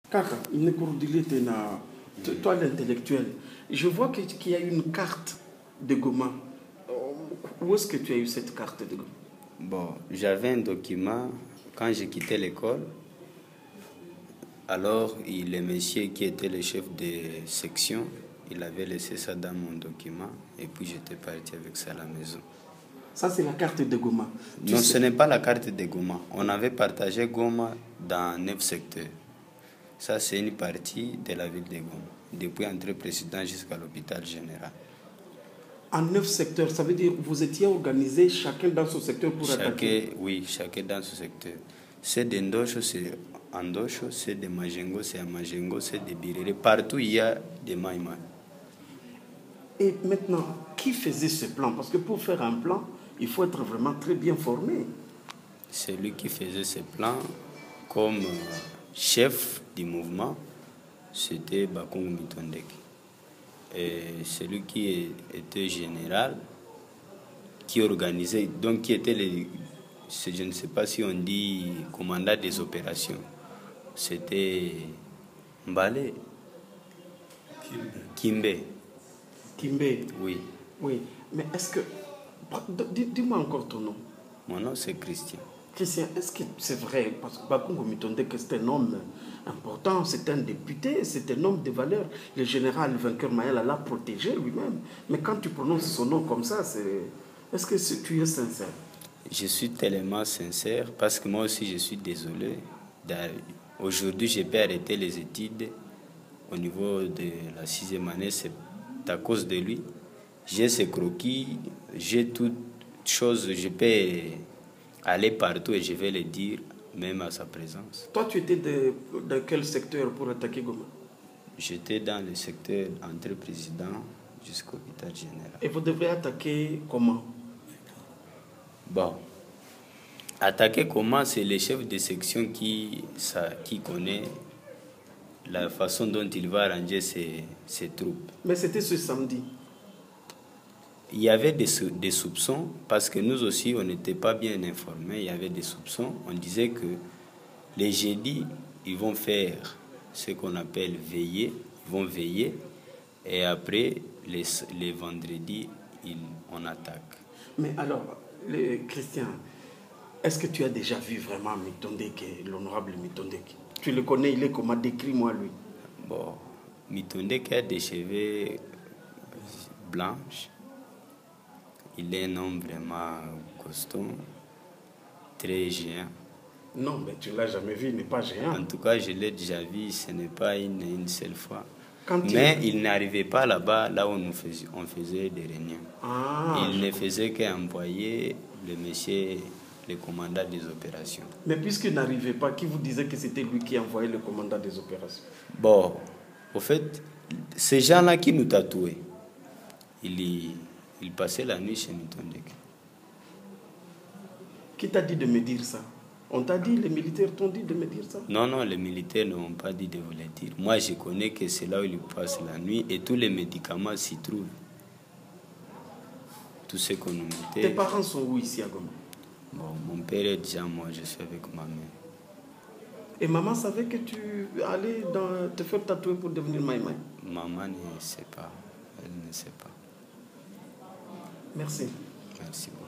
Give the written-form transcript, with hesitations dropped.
Kaka, toi l'intellectuel, je vois qu'il y a une carte de Goma. Où est-ce que tu as eu cette carte de Goma? Bon, j'avais un document quand j'ai quitté l'école. Alors, le monsieur qui était le chef de section, il avait laissé ça dans mon document et puis j'étais parti avec ça à la maison. Ça, c'est la carte de Goma. Non, ce n'est pas la carte de Goma. On avait partagé Goma dans 9 secteurs. Ça, c'est une partie de la ville de Goma, depuis Entrée Président jusqu'à l'hôpital général. En 9 secteurs, ça veut dire que vous étiez organisés chacun dans son secteur pour attaquer? Oui, chacun dans son secteur. C'est de Ndosho, c'est à Ndosho, c'est de Majengo, c'est à Majengo, c'est de Birere. Partout, il y a des Maïma. Et maintenant, qui faisait ce plan? Parce que pour faire un plan, il faut être vraiment très bien formé. Celui qui faisait ce plan comme chef du mouvement, c'était Bakongo Mitondeke. Et celui qui était général, qui organisait, donc qui était je ne sais pas si on dit commandant des opérations, c'était Mbale Kimbe. Kimbe? Oui. Oui, mais est-ce que... Dis-moi encore ton nom. Mon nom c'est Christian. Christian, est-ce que c'est vrai? Parce que Bakongo Mitondeke, c'est un homme important, c'est un député, c'est un homme de valeur. Le général vainqueur Mayala l'a protégé lui-même. Mais quand tu prononces son nom comme ça, est-ce que tu es sincère? Je suis tellement sincère parce que moi aussi je suis désolé. Aujourd'hui, j'ai pu arrêter les études au niveau de la 6e année. C'est à cause de lui. J'ai ses croquis, j'ai toutes choses, je peux aller partout et je vais le dire, même à sa présence. Toi, tu étais dans quel secteur pour attaquer Goma? J'étais dans le secteur Entrée Président jusqu'au hôpital général. Et vous devez attaquer comment? Bon, attaquer comment? C'est le chef de section qui connaît la façon dont il va arranger ses troupes. Mais c'était ce samedi. Il y avait des soupçons, parce que nous aussi, on n'était pas bien informés. Il y avait des soupçons. On disait que les jeudis, ils vont faire ce qu'on appelle veiller. Ils vont veiller. Et après, les vendredis, on attaque. Mais alors, Christian, est-ce que tu as déjà vu vraiment Mitondeke, l'honorable Mitondeke? Tu le connais, il est comment? Décris-moi lui. Bon, Mitondeke a des cheveux blanches. Il est un homme vraiment costaud, très géant. Non, mais tu ne l'as jamais vu, il n'est pas géant. En tout cas, je l'ai déjà vu, ce n'est pas une seule fois. Mais il n'arrivait pas là-bas, là où on faisait des réunions. Il ne faisait qu'envoyer le monsieur, le commandant des opérations. Mais puisqu'il n'arrivait pas, qui vous disait que c'était lui qui envoyait le commandant des opérations? Bon, au fait, ces gens-là qui nous tatouaient, il passait la nuit chez Mitondeke. Qui t'a dit de me dire ça? On t'a dit, les militaires t'ont dit de me dire ça? Non, non, les militaires n'ont pas dit de vous le dire. Moi, je connais que c'est là où il passe la nuit et tous les médicaments s'y trouvent. Tout ce qu'on nous mettait. Tes parents sont où ici à Goma? Bon, mon père est déjà mort, je suis avec ma mère. Et maman savait que tu allais te faire tatouer pour devenir maïmaï? Maman ne sait pas, elle ne sait pas. Merci. Merci beaucoup.